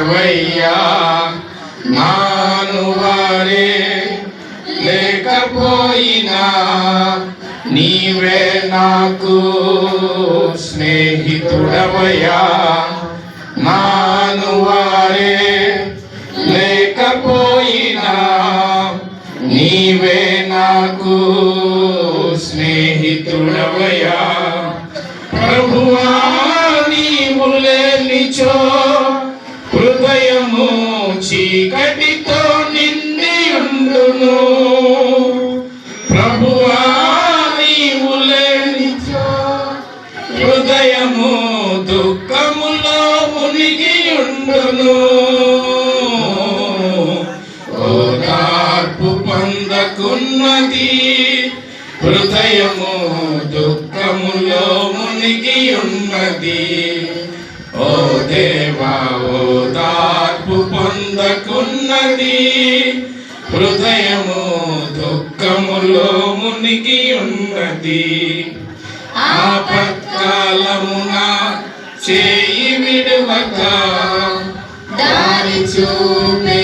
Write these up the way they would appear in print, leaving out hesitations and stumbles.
తోడవయ్యా. నాను వారే లేకపోయినా నీవే నాకు స్నేహితుడవయ్యా. నాను వారే లేకపోయినా నీవే నాకు స్నేహితుడవయ్యా. ప్రభువా నీవు లేనిచో హృదయము చీకటితో నిండి ఉండును. ప్రభువా నీవు లేనిచో హృదయము దుఃఖములో మునిగి ఉండును. ఓదార్పు పొందకున్నది హృదయము దుఃఖములో మునిగి ఉన్నది. ఓ దేవా ఓదార్పు పొందకున్నది హృదయము దుఃఖములో మునిగి ఉన్నది. ఆపత్కాలమున చేయి విడువక దారి చూపే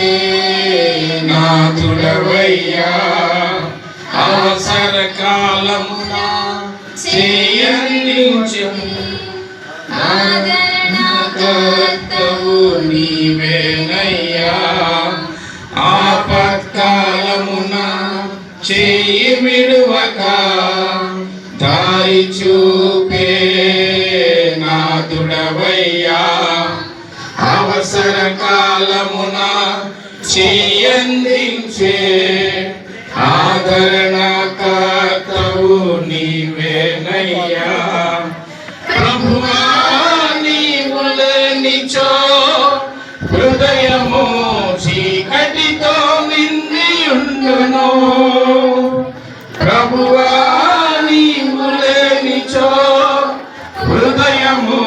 నాథుడవయ్యా. అవసర కాలమున చేయందించు ఆదరణకర్తవు నీవేనయ్యా. ఆపత్కాలమున చేయి విడువక దారి చూపే నాథుడవయ్యా. అవసర కాలమున చేయందించే ఆదరణకర్తవు నీవేనయ్యా. ప్రభువా నీవు లేనిచో హృదయము చీకటితో నిండి ఉండును. ప్రభువా నీవు లేనిచో హృదయము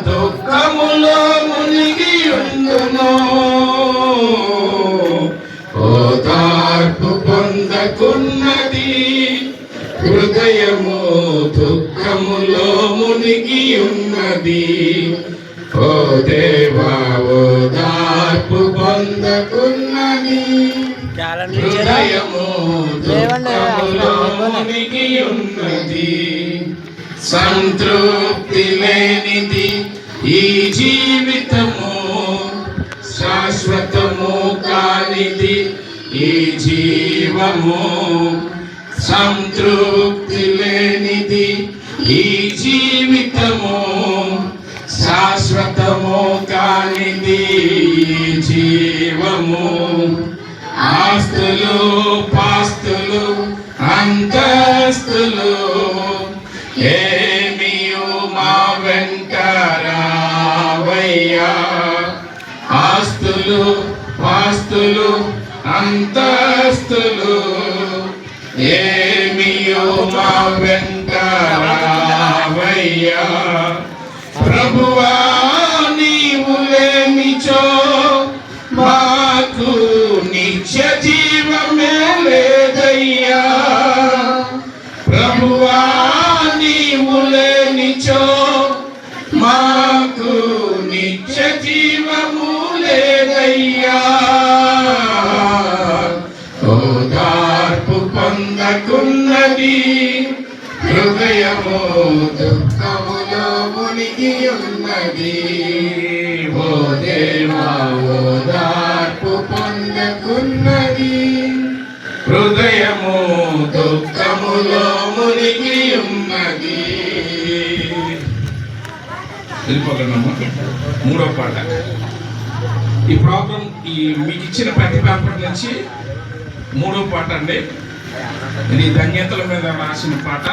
దుఃఖములో మునిగి ఉండును. ఓదార్పు పొందకున్నది హృదయము దుఃఖములో మునిగి ఉన్నది. ఓ దేవా ఓదార్పు పొందకున్నది హృదయము దుఃఖములో మునిగి ఉన్నది. సంతృప్తి లేనిది ఈ జీవితము, శాశ్వతము కానిది ఈ జీవము. సంతృప్తి లేనిది ఈ జీవితము, శాశ్వతము కానిది ఈ జీవము. ఆస్తులు పాస్తులు అంతస్తులు ఏమియు మా వెంట రావయ్యా. ఆస్తులు పాస్తులు అంతస్తులు ఏమియు మా వెంట రావయ్యా. ప్రభువా నీవు లేనిచో మాకు నిత్య జీవమే లేదయ్యా. ప్రభువా నీవు లేనిచో మాకు నిత్య జీవము లేదయ్యా. ఓదార్పు పొందకున్నది హృదయము దుఃఖములో మునిగి ఉన్నది. ఓ దేవా ఓదార్పు పొందకున్నది హృదయము దుఃఖములో మునిగి ఉన్నది. వెళ్ళిపోగలమ్మా. మూడో పాట. ఈ ప్రోగ్రాం మీకు ఇచ్చిన ప్రతి పేపర్ నుంచి మూడో పాట అండి. ఇది ధన్యతల మీద రాసిన పాట.